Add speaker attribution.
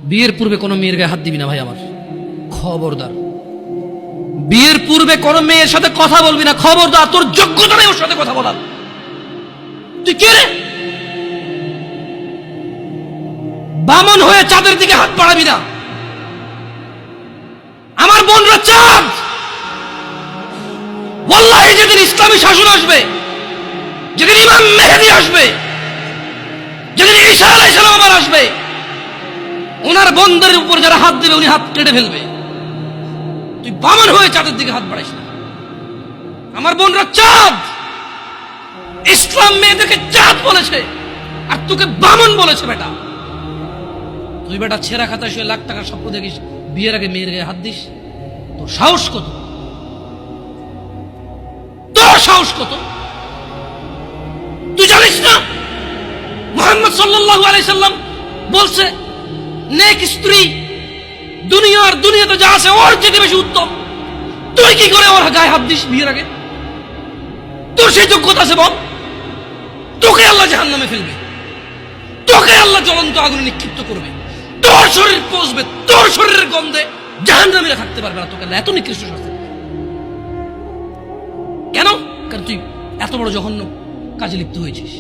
Speaker 1: বিয়ের পূর্বে কোনো মেয়ের গায়ে হাত দিবি না ভাই আমার, খবরদার। বিয়ের পূর্বে কোনো মেয়ের সাথে কথা বলবি না, খবরদার। তোর যোগ্যতা নেই ওর সাথে কথা বলার। তুই কে রে? বামন হয়ে চাঁদের দিকে হাত বাড়াবি না। আমার বোনরা চাঁদ। ওয়াল্লাহি যেদিন ইসলামী শাসন আসবে, যেদিন ইমাম মেহেদী আসবে, যেদিন ঈসা আলাইহিস সালাম আবার আসবে, ওনার বন্ধের উপর যারা হাত দেবে উনি হাত কেটে ফেলবে। তুই বামন হয়ে চাঁদের দিকে হাত বাড়াইস না। আমার বোনরা চাঁদ। ইসলাম মেয়েদেরকে চাঁদ বলেছে আর তোকে বামন বলেছে। বেটা তুই বেটা ছেঁড়া খাতায় শুয়ে লাখ টাকার স্বপ্ন দেখিস, বিয়ের আগে মেয়ের গায়ে হাত দিস? তোর সাহস কত? তোর সাহস কত? তুই জানিস না মুহাম্মদ সাল্লাল্লাহু আলাইহি সাল্লাম বলছে নেক স্ত্রী দুনিয়াতে যা আছে ওর চেয়ে বেশি উত্তম। তুই কি করে ওর গায়ে হাত দিস বিয়ের আগে? তোর সেই যোগ্যতা আছে বল? তোকে আল্লাহ জাহান্নামে ফেলবে, তোকে আল্লাহ জ্বলন্ত আগুনে নিক্ষিপ্ত করবে, তোর শরীর পচবে, তোর শরীরের গন্ধে জাহান্নামীরা থাকতে পারবে না। তোকে আল্লাহ এত নিকৃষ্ট শাস্তি দেবে। কেন? কারণ তুই এত বড় জঘন্য কাজে লিপ্ত হয়েছিস।